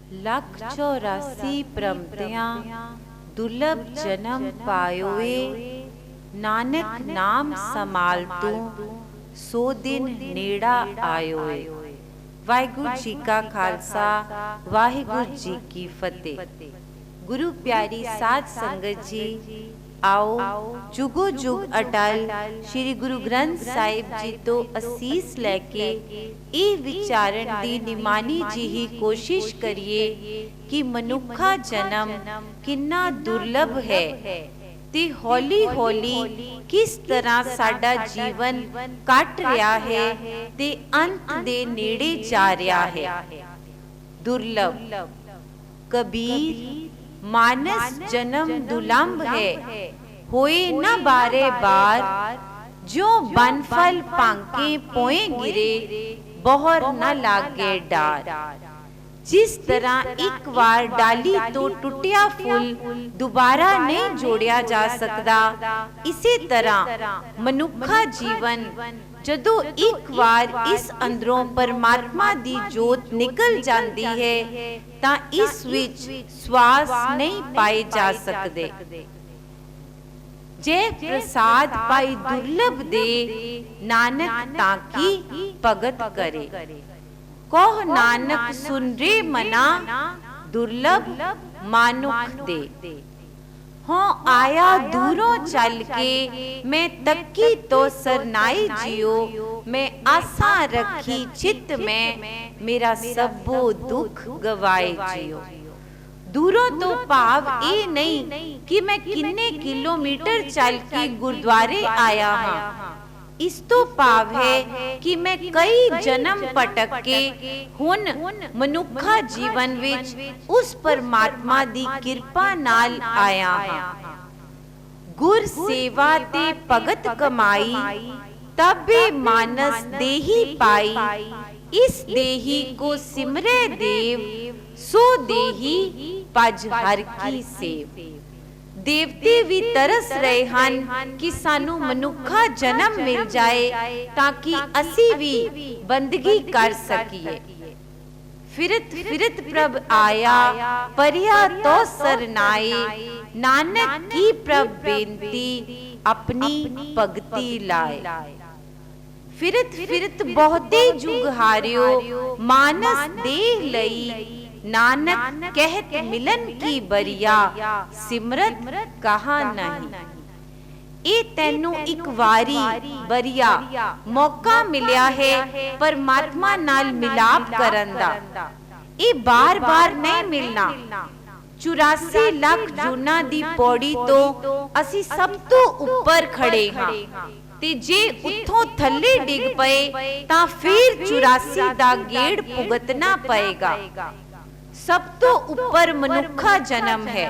184 प्रमतियां दुर्लभ जन्म पायोए, नानक नाम समाल तू सो दिन नेड़ा आयोए। वाहिगुरु जी का खालसा, वाहिगुरु जी की फतेह। गुरु प्यारी साध संगत जी, आओ जुगो जुग अटल श्री गुरु ग्रंथ साहिब जी तो असीस लैके ਇਹ ਵਿਚਾਰਨ ਦੀ ਨਿਮਾਨੀ ਜਿਹੀ ਕੋਸ਼ਿਸ਼ ਕਰੀਏ ਕਿ ਮਨੁੱਖਾ ਜਨਮ ਕਿੰਨਾ ਦੁਰਲਭ ਹੈ ਤੇ ਹੌਲੀ ਹੌਲੀ ਕਿਸ ਤਰ੍ਹਾਂ ਸਾਡਾ ਜੀਵਨ ਕੱਟ ਰਿਹਾ ਹੈ ਤੇ ਅੰਤ ਦੇ ਨੇੜੇ ਜਾ ਰਿਹਾ ਹੈ। ਦੁਰਲਭ ਕਬੀਰ मानस जन्म दुलंभ है, होए न बारे बार, जो बनफल पांके पोए गिरे, बहर न लागे डार। जिस तरह एक बार डाली तो टुटिया फुल दोबारा नहीं जोड़िया जा सकता, इसी तरह मनुखा जीवन जदों एक बार इस अंदरों परमात्मा दी जोत निकल जाती है तां इस विच स्वास नहीं पाए जा सकते। जय प्रसाद पाई दुर्लभ दे, नानक ताकी भगत करे। कह नानक सुन रे मना, दुर्लभ मानुख दे। हों आया दूरों चल के, मैं तकी तो सरनाई जियो, मैं आसा रखी चित में, मेरा सबो दुख गवाए जियो। दूरों तो भाव ये नहीं कि मैं किन्ने किलोमीटर चल के गुरुद्वारे आया हाँ, इस तो भाव है कि मैं कई जन्म पटक के हुन मनुखा जीवन विच उस परमात्मा दी किरपा नाल आया हां। गुर सेवा ते भगत कमाई, तबे मानस देही पाई। इस देही को सिमरे देव, सो देही पज हर की सेव। देवते भी तरस रहे ਹਨ कि सानू मनुखा जन्म मिल जाए ताकि असी भी बंदगी कर सकिए। फिरत फिरत प्रभ आया, परिया तो सरनाए, नानक की प्रभ बेनती अपनी भगती लाए। फिरत फिरत बहुते जुग हारियो, मानस देह लई, नानक कहत मिलन की बरिया, सिमरत कहा नहीं। ये तैनू एक वारी बरिया मौका मिलिया है परमात्मा नाल मिलाप करन दा, ये बार बार नहीं मिलना। 84 लाख जूना दी पौड़ी तो असी सब तो ऊपर खड़े हाँ, ते जे उथों थल्ले डिग पए तां फिर 84 दा गेड़ भुगतना पएगा। सब तो ऊपर मनुखा जन्म है,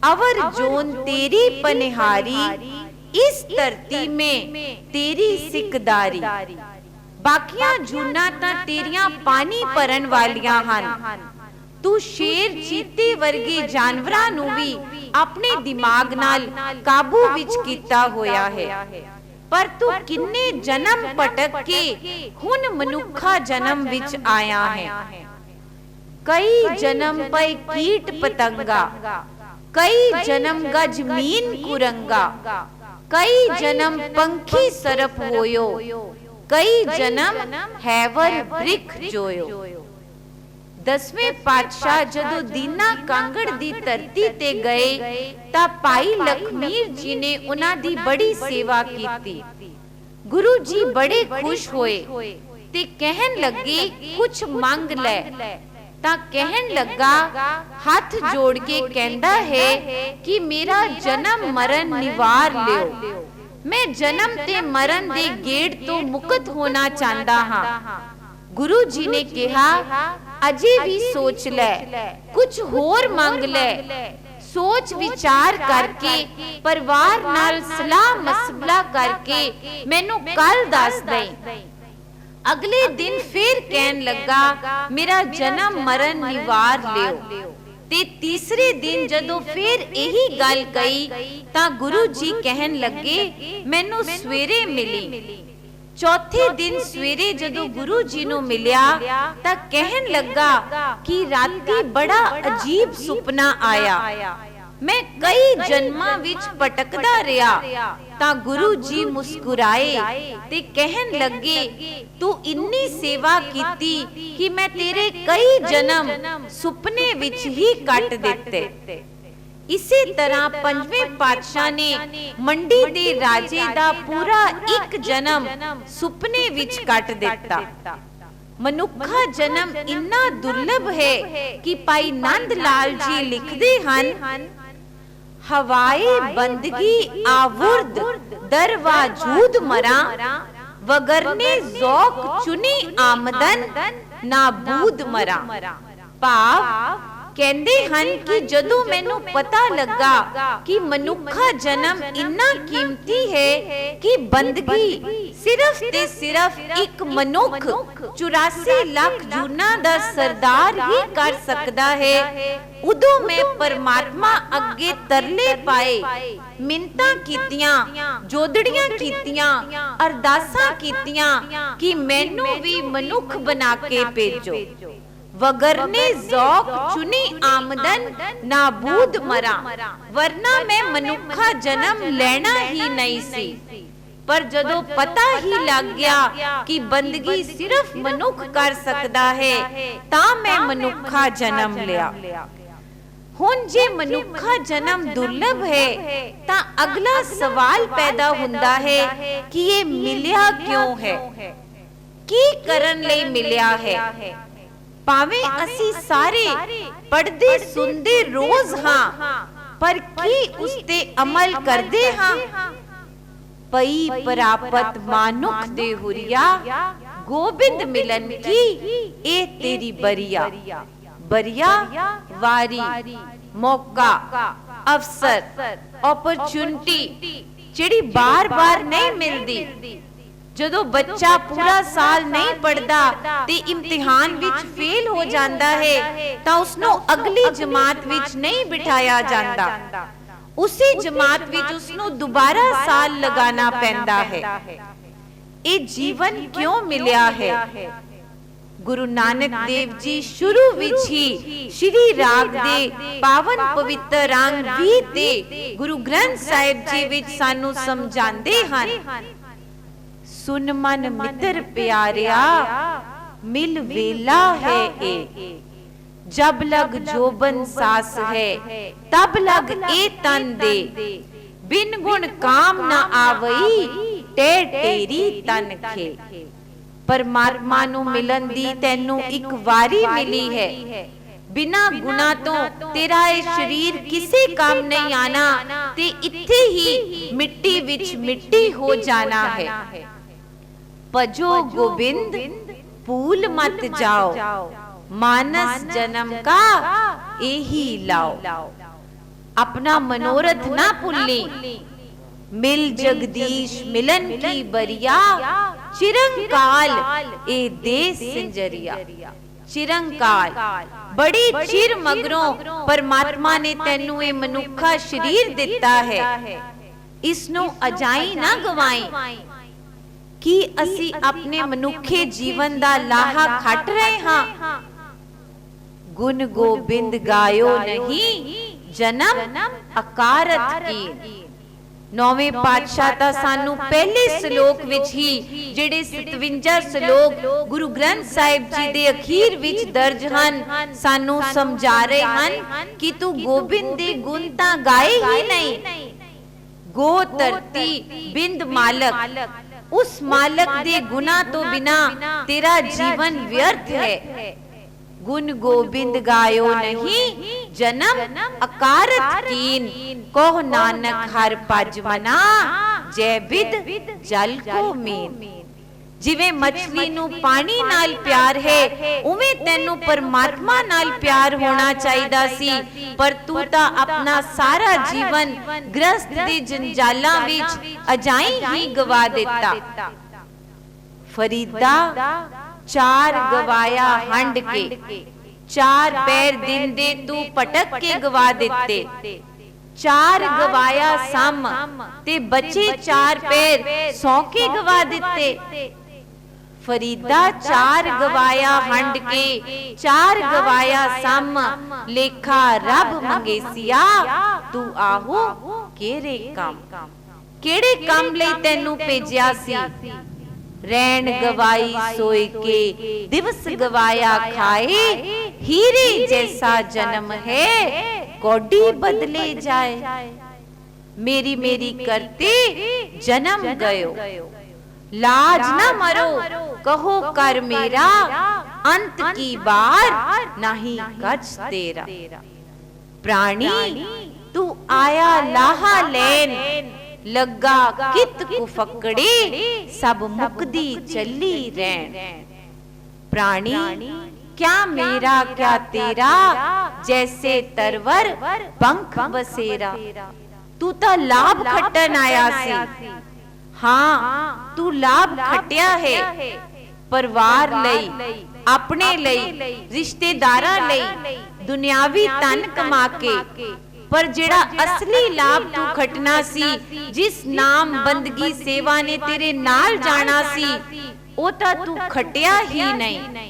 अवर जोन तेरी पनिहारी, इस धरती में तेरी सिकदारी। बाकियां जूना तां तेरियां पानी भरन वालियां हन। तू शेर चीते वर्गे जानवरां नू भी अपने दिमाग नाल काबू विच कीता होया है, पर तू किन्ने जन्म पटक के हुन मनुखा जन्म विच आया है। कई जन्म पए कीट पतंगा, कई जन्म गज मीन कुरंगा, कई जन्म पंखी सरप होयो, कई जन्म हैवर वृख जोयो। 10वें पातशाह जदों दीना कांगड़ दी धरती ते गए तां भाई लखमीर जी ने उन्हां दी बड़ी सेवा कीती। गुरु जी बड़े खुश होए ते कहन लगे कुछ मंग लै। तां कहन लगा, हाथ जोड़ के कहंदा है कि मेरा जन्म मरण निवार लियो। मैं जन्म ते मरण दे गेड़ तो मुक्त होना चाहता हाँ। गुरु जी ने कहा, अजे भी सोच ले, कुछ होर मांग ले। सोच विचार करके परिवार नाल सलाह मसला करके मैनू कल दस दई। अगले दिन फिर कहन लगा, मेरा जन्म मरण निवार लियो। ते तीसरे दिन जदों फिर यही गल कही तां गुरु जी कहन लगे, मैनू सवेरे मिली। चौथे दिन सवेरे जदों गुरु जी नूं मिलिया तां कहन लगा कि राती बड़ा अजीब सुपना आया, मैं कई जन्मां विच भटकदा रहा। तां गुरु जी मुस्कुराए ते कहन लगे, तू इन्नी सेवा कीती कि मैं तेरे कई जन्म सुपने विच ही कट दिते। इसी तरह पंजवें पातशाह ने मंडी दे राजे दा पूरा एक जन्म सुपने विच कट दिता। मनुखा जन्म इन्ना दुर्लभ है कि भाई नंद लाल जी लिखदे हन, हवाए बंदगी आवुर्द दरवाजूद मरा, वगरने ज़ौक चुनी आमदन ना बूद मरा। भाव कहते हैं कि जदों मैनू पता लगा कि मनुखा जन्म इन्ना कीमती है कि बंदगी सिर्फ ते सिर्फ एक मनुख 84 लाख जूना दा सरदार ही कर सकता है, उदों मैं परमात्मा अगे तरले पाए, मिन्नतां कीतियां, जोदड़ियां कीतियां, अरदासां कीतियां कि मैनू भी मनुख बना के भेजो। वगरने ज़ौक चुनी आमदन नाबूद मरा, वरना मैं मनुखा जन्म लेना ही नहीं सी। पर जदों पता ही लग गया कि बंदगी सिर्फ मनुख कर सकता है, तां मैं मनुखा जन्म लिया। हुण जे मनुखा जन्म दुर्लभ है तां अगला सवाल पैदा हुंदा है कि ये मिलिया क्यों है, की करन लई मिलिया है। भावें असी सारे पढ़दे सुनदे रोज हां, पर की उसते अमल करदे हां। पई परापत मानुख दे हुरिया, गोबिंद मिलन की ए तेरी बरिया। बरिया वारी, मौका, अवसर, अपॉर्चुनिटी जिहड़ी बार बार नहीं मिलदी। जदों बच्चा पूरा साल नहीं पढ़दा ते इम्तिहान विच फेल हो जाता है तां उसनूं अगली जमात विच नहीं बिठाया जाता, उसी जमात विच उसनूं दोबारा साल लगाना पैंदा है। ये जीवन क्यों मिलिया है? गुरु नानक देव जी शुरू विच ही श्री राग दे पावन पवित्र अंग 20 ते गुरु ग्रंथ साहिब जी विच सानू समझांदे हन, सुन मन मित्र प्यारिया मिल वेला है ए, जब लग जोबन सास है तब लग ए तन दे, बिन गुण काम न आवई टेढ़ टेरी तन खे। परमात्मा नू मिलन दी तैनू एक वारी मिली है, बिना गुना तो तेरा ये शरीर किसे काम नहीं आना ते इत्थे ही मिट्टी विच मिट्टी हो जाना है। भजो गोबिंद भूल मत जाओ, मानस जन्म का यही लाओ। अपना मनोरथ ना भूली, मिल जगदीश मिलन की बरिया, चिरंकाल ए देश संजरिया। चिरंकाल बड़ी चिर मगरों परमात्मा ने तैनू ये मनुखा शरीर दिता है, इसनू अजाई ना गवाई कि असी अपने मनुखे जीवन दा लाहा खट रहे हां। गुण गोबिंद गायो नहीं जन्म अकारत की। नौवें पातशाह ता सानू पहले श्लोक विच ही जिहड़े 57 श्लोक गुरु ग्रंथ साहिब जी दे अखीर विच दर्ज हन सानू समझा रहे हन कि तू गोबिंद दे गुण तां गाए ही नहीं। गो धरती बिंद मालक, उस मालक दे गुना तो बिना तेरा जीवन व्यर्थ है। गुण गोबिंद गायो नहीं जन्म अकारत कीन, कोह नानक हर पज मना जय बिद जल को मीन। जिवें मछली नू पानी नाल प्यार है उवें तैनू परमात्मा नाल प्यार होना चाहिदा सी, पर तू तां अपना सारा जीवन ग्रस्त दे जंजालां विच अजाई ही गवा दिता। फरीदा चार गवाया हंड के, चार पैर दिन दे तू पटक के गवा दिते। ਚਾਰ ਗਵਾਇਆ ਸਮ ਤੇ ਬਚੇ ਚਾਰ ਪੈਰ ਸੌ ਕੇ ਗਵਾ ਦਿੱਤੇ। ਫਰੀਦਾ ਚਾਰ ਗਵਾਇਆ ਹੰਡ ਕੇ ਚਾਰ ਗਵਾਇਆ ਸਮ, ਲੇਖਾ ਰੱਬ ਮੰਗੇਸੀਆ ਤੂੰ ਆਹੋ ਕਿਹੜੇ ਕੰਮ। ਕਿਹੜੇ ਕੰਮ ਲਈ ਤੈਨੂੰ ਭੇਜਿਆ ਸੀ। ਰੈਣ ਗਵਾਈ ਸੋਏ ਕੇ ਦਿਵਸ ਗਵਾਇਆ ਖਾਏ, ਹੀਰੇ ਜੈਸਾ ਜਨਮ ਹੈ ਕੋਡੀ ਬਦਲੇ ਜਾਏ। मेरी मेरी करते जन्म गयो, लाज न मरो कहो कर मेरा, अंत की बार नहीं कछ तेरा। प्राणी तू आया लाहा लेन, लगा कित कुफकड़े सब मुकदी चली रैन। प्राणी क्या मेरा क्या तेरा, जैसे तरवर पंख बसेरा। तू तो लाभ खट्टन आया सी, हाँ तू लाभ खट्टिया है। परिवार लई, अपने लई, रिश्तेदारां लई, दुनियावी धन कमा के। पर जेड़ा असली लाभ तू खटना सी, जिस नाम बंदगी सेवा ने तेरे नाल जाना सी, ओ तां तू खट्टिया ही नहीं।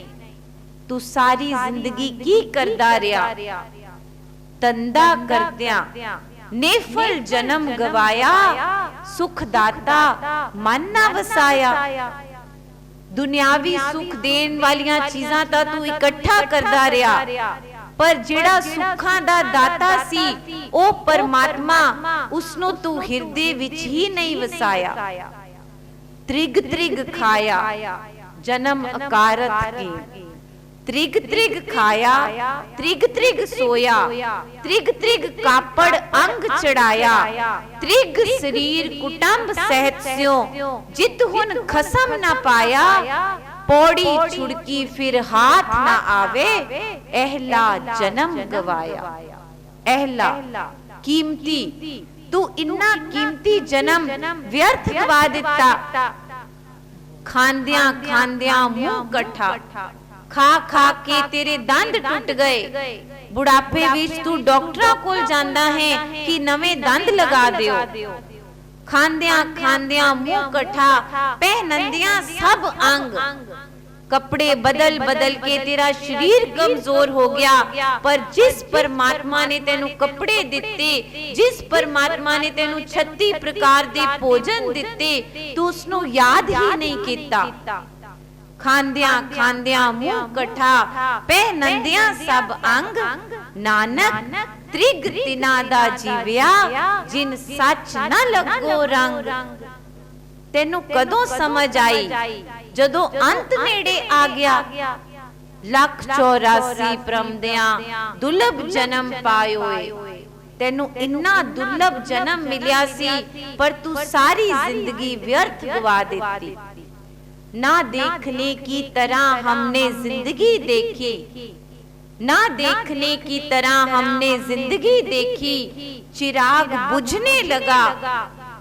तू सारी जिंदगी की करदा रहा, तंदा करदियां नेफल जन्म गवाया, सुख दाता मन ना वसाया। दुनियावी सुख देन वालियां चीजां तां तू इकट्ठा करदा रहा, पर जेड़ा सुखां दा दाता सी ओ परमात्मा, उसनों तू हिरदे विच ही नहीं वसाया। त्रिग त्रिग खाया जन्म अकारत की, त्रिग त्रिग खाया त्रिग त्रिग सोया, त्रिग त्रिग कापड़ अंग चढ़ाया। त्रिग शरीर कुटुंब सहित स्यों, जित हुन खसम न पाया। पौड़ी छुड़की फिर हाथ न आवे, एहला जन्म गवाया। एहला कीमती, तू इन्ना कीमती जन्म व्यर्थ गवा दिता। खांदियां खांदियां मुंह कट्ठा, खा खा के तेरे दंद टूट गए। बुढ़ापे विच तू डॉक्टरां कोल जांदा है कि नवे दंद लगा दियो। खांदियां खांदियां मुंह कट्ठा, पहनंदियां सब अंग। कपड़े बदल बदल के तेरा शरीर कमजोर हो गया। पर जिस परमात्मा ने तेनू कपड़े दिते, जिस परमात्मा ने तेनू 36 प्रकार दे भोजन दिते, तू उसनू याद ही नहीं कीता। खांदियां खांदियां मुंह कट्ठा, पहनंदियां सब अंग। नानक त्रिग तिना दा जीविया, जिन सच न लगो रंग। तेनू कदों समझ आई, जदों अंत नेड़े आ गया। लख 84 प्रमदियां दुर्लभ जन्म पायोए। तेनू इन्ना दुर्लभ जन्म मिलिया सी, पर तू सारी जिंदगी व्यर्थ गवा देती। ना देखने की तरह हमने जिंदगी देखी, ना देखने की तरह हमने जिंदगी देखी। चिराग बुझने लगा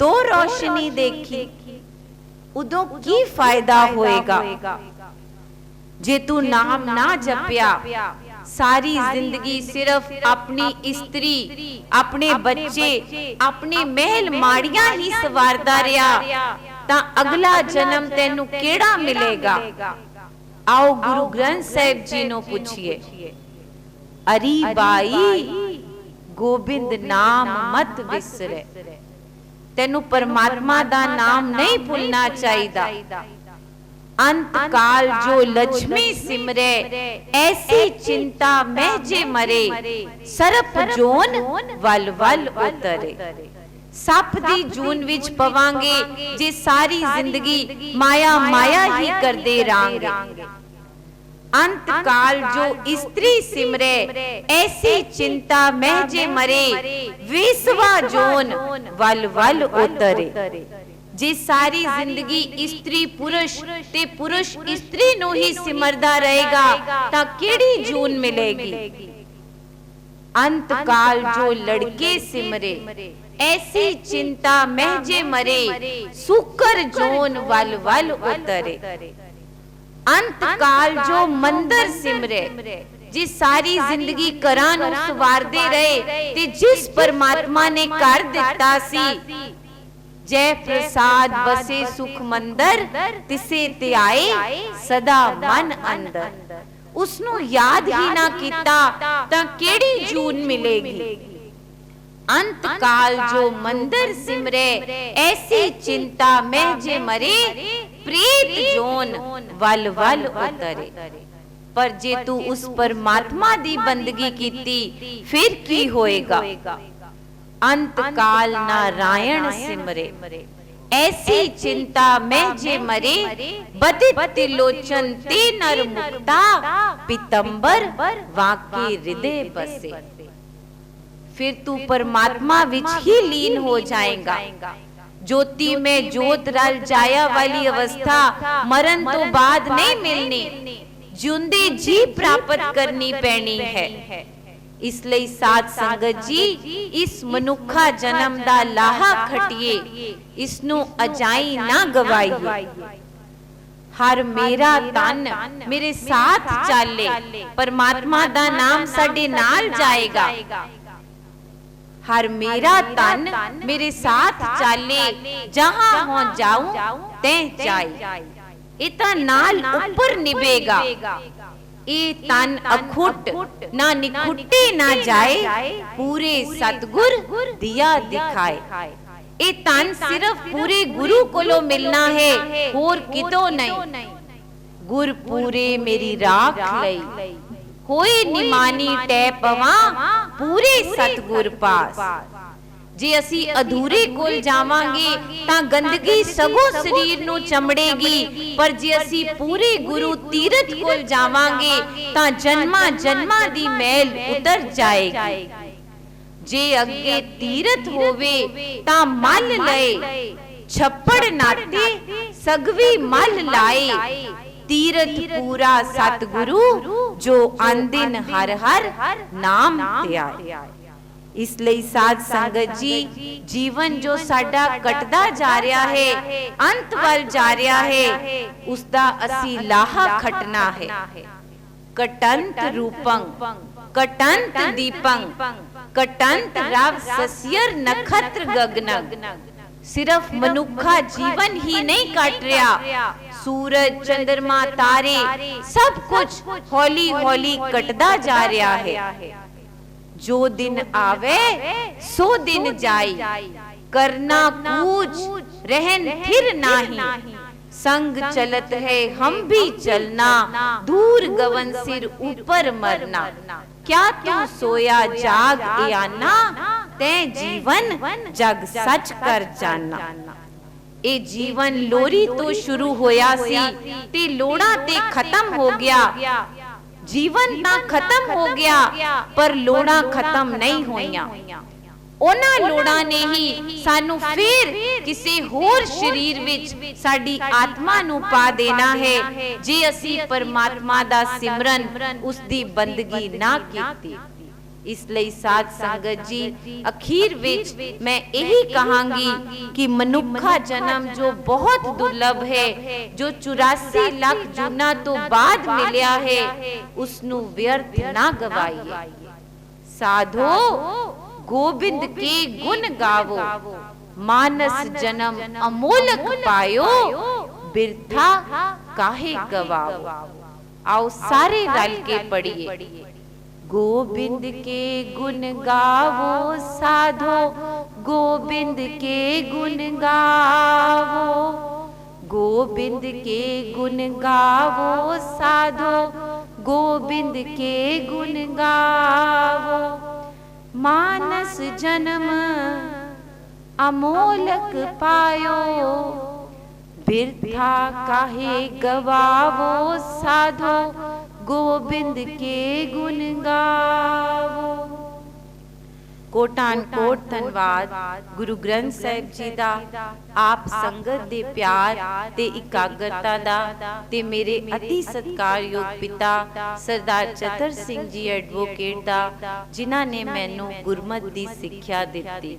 तो रोशनी देखी। उदों की फायदा होएगा जे तू नाम ना जपिया। सारी जिंदगी सिर्फ अपनी स्त्री, अपने बच्चे, अपने महल माड़ियां ही सवारदा रहा, तां अगला जन्म तेनू केड़ा मिलेगा। आओ गुरु ग्रंथ साहिब जी नो पूछिए। अरी बाई गोबिंद नाम मत विसरे। तेनू परमात्मा दा नाम नहीं भूलना चाहिदा। अंत काल जो लक्ष्मी सिमरे, ऐसी चिंता महजे मरे। सरप जोन वल वल उतरे। सप दी जून विच पवांगे जे सारी जिंदगी माया माया ही करदे रांगे। अंत काल जो स्त्री सिमरे, ऐसी चिंता महजे मरे। वेसवा जोन वल वल उतरे। जे सारी जिंदगी स्त्री पुरुष ते पुरुष स्त्री नू ही सिमरदा रहेगा, तां केड़ी जून मिलेगी। अंत काल जो लड़के सिमरे, ऐसी चिंता महजे मरे। सुकर जोन वल वल उतरे। अंत काल जो मंदिर सिमरे, जे सारी जिंदगी घरां नूं सवारदे रहे ते जिस परमात्मा ने कर दिता सी, जय प्रसाद बसे सुख मंदर, तिसे ध्याए सदा मन अंदर। उसनू याद ही ना कीता तां केड़ी जून मिलेगी। अंत काल जो मंदिर सिमरे, ऐसी चिंता में जे मरे, प्रेत जोन वल वल उतरे। पर जे तू उस परमात्मा दी बंदगी कीती, फिर की होएगा। अंत काल नारायण सिमरे, ऐसी चिंता में जे मरे, बदित तिलोचन ते नर मुक्ता, पीतंबर वाके हृदय बसे। फिर तू परमात्मा विच ही लीन हो जाएगा। ज्योति में जोत रल जाया वाली अवस्था मरण तो बाद नहीं मिलनी, जिंदे जी प्राप्त करनी पैनी है। इसलिए साध संगत जी, इस मनुखा जन्म दा लाहा खटिए, इसनू अजाई ना गवाइए। हर मेरा तन मेरे साथ चाले, परमात्मा दा नाम साडे नाल जाएगा। हर मेरा तन मेरे साथ चाले, जहां हो जाऊं ते जाए। इता नाल ऊपर निभेगा, ये तन अखुट ना निखुटे ना जाए, पूरे सतगुर दिया दिखाए। ये तन सिर्फ पूरे गुरु कोलों मिलना है, होर कितो नहीं। गुर पूरे मेरी राख लई, होए निमानी टै पवा, पूरे सतगुर पास। जे असी अधूरे कोल जावांगे तां गंदगी सगों शरीर नूं चमड़ेगी, पर जे असी पूरे गुरु तीरथ कोल जावांगे तां जन्मां जन्मां दी मैल उतर जाएगी। जे अगे तीरथ होवे तां मल लए, छप्पड़ नाते सगवी मल लाए। तीरथ पूरा सतगुरु, जो आंदिन हर हर नाम ध्याए। इसलिए साध संगत जी, जीवन जो साडा कटदा जा रहा है, अंत वल जा रहा है, उसदा असी लाहा खटना है। कटंत रूपं कटंत दीपं, कटंत रव सस्यर नक्षत्र गगनग। सिर्फ मनुखा जीवन ही नहीं कट रहा, सूरज चंद्रमा तारे सब कुछ हौली हौली कटदा जा रहा है। जो दिन आवे सो दिन जाई, करना कूच रहन फिर नाही। संग चलत है हम भी चलना, दूर गवन सिर ऊपर मरना। क्या तू सोया जाग याना, ते जीवन जग सच कर जाना। ए जीवन लोरी तो शुरू होया सी, ते लोड़ा ते खत्म हो गया। जीवन ना खत्म हो गया, पर लोड़ा खत्म नहीं होइया। ਉਹਨਾਂ ਲੋੜਾਂ ਨੇ ਹੀ ਸਾਨੂੰ ਫਿਰ ਕਿਸੇ ਹੋਰ ਸਰੀਰ ਵਿੱਚ ਸਾਡੀ ਆਤਮਾ ਨੂੰ ਪਾ ਦੇਣਾ ਹੈ, ਜੇ ਅਸੀਂ ਪਰਮਾਤਮਾ ਦਾ ਸਿਮਰਨ, ਉਸ ਦੀ ਬੰਦਗੀ ਨਾ ਕੀਤੀ। ਇਸ ਲਈ ਸਾਧ ਸੰਗਤ ਜੀ, ਅਖੀਰ ਵਿੱਚ ਮੈਂ ਇਹੀ ਕਹਾਂਗੀ ਕਿ ਮਨੁੱਖਾ ਜਨਮ ਜੋ ਬਹੁਤ ਦੁਰਲਭ ਹੈ, ਜੋ 84 ਲੱਖ ਜੂਨਾਂ ਤੋਂ ਬਾਅਦ ਮਿਲਿਆ ਹੈ, ਉਸ ਨੂੰ ਵਿਅਰਥ ਨਾ ਗਵਾਈਏ। साधो गोविंद के गुण गावो, मानस जन्म अमोलक पायो, बिरथा काहे गवाओ। आओ सारे रल के पढ़िए। गोविंद के गुण गावो साधो, गोविंद के गुण गावो, गोविंद के गुण गावो साधो, गोविंद के गुण गावो। मानस जन्म अमोलक पायो, बिरथा काहे गवावो साधो, गोविंद के गुण गावो। कोटान कोट धन्यवाद गुरु ग्रंथ साहिब जी दा, आप संगत दे प्यार ते इकाग्रता दा, ते मेरे अति सत्कारयोग पिता सरदार चतर सिंह जी एडवोकेट दा, जिन्हां ने मैनू गुरमत दी सिक्ख्या दित्ती।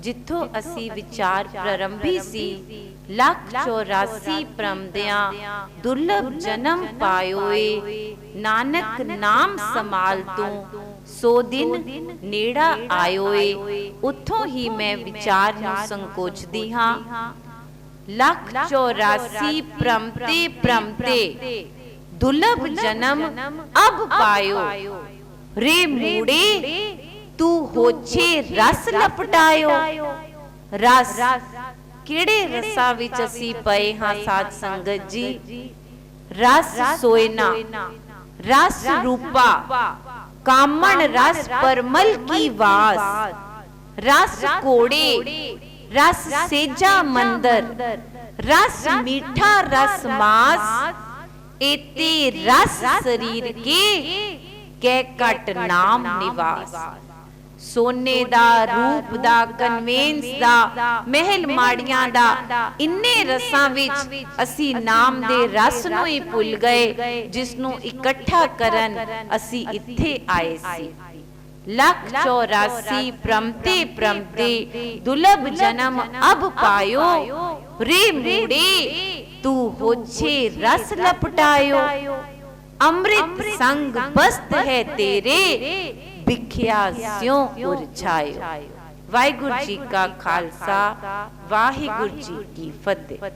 ਜਿੱਥੋਂ ਅਸੀਂ ਵਿਚਾਰ ਪ੍ਰਾਰੰਭੀ ਸੀ। ਲੱਖ 84 ਪ੍ਰਮਦਿਆਂ ਦੁਰਲਭ ਜਨਮ ਪਾਇਓਏ, ਨਾਨਕ ਨਾਮ ਸਮਾਲ ਤੂੰ ਸੋ ਦਿਨ ਨੇੜਾ ਆਇਓਏ। ਉੱਥੋਂ ਹੀ ਮੈਂ ਵਿਚਾਰ ਨੂੰ ਸੰਕੋਚਦੀ ਹਾਂ। ਲੱਖ 84 ਪ੍ਰਮਤੇ ਪ੍ਰਮਤੇ ਦੁਰਲਭ ਜਨਮ ਅਬ ਪਾਇਓ, ਰੇ ਮੂੜੇ ਤੂੰ ਹੋਛੇ ਰਸ ਲਪਟਾਇਓ। ਰਸ, ਕਿਹੜੇ ਰਸਾਂ ਵਿੱਚ ਅਸੀਂ ਪਏ ਹਾਂ ਸਾਧ ਸੰਗਤ ਜੀ? ਰਸ ਸੋਇਨਾ, ਰਸ ਰੂਪਾ, ਕਾਮਣ ਰਸ ਪਰਮਲ ਕੀ ਵਾਸ, ਰਸ ਕੋੜੇ, रस सेजा मंदर, रस मीठा रस मास, एते रस शरीर के कै कट नाम निवास। सोने दा, रूप दा, कन्वेंस दा, महल माड़ियां दा, इन्ने रसां विच असी नाम दे रस नूं ही भुल गए, जिस नूं इकट्ठा करन असी इत्थे आए सी। ਲੱਖ 84 ਪ੍ਰਮਤੇ ਪ੍ਰਮਤੇ ਦੁਲਭ ਜਨਮ ਅਬ ਪਾਇਓ, ਰੇ ਮੂੜੇ ਤੂੰ ਹੋਛੇ ਰਸ ਲਪਟਾਇਓ। ਅੰਮ੍ਰਿਤ ਸੰਗ ਬਸਤ ਹੈ ਤੇਰੇ, ਵਿਖਿਆ ਸਿਉ ਉਰਛਾਇਓ। ਵਾਹਿਗੁਰੂ ਜੀ ਕਾ ਖਾਲਸਾ, ਵਾਹਿਗੁਰੂ ਜੀ ਕੀ ਫਤਿਹ।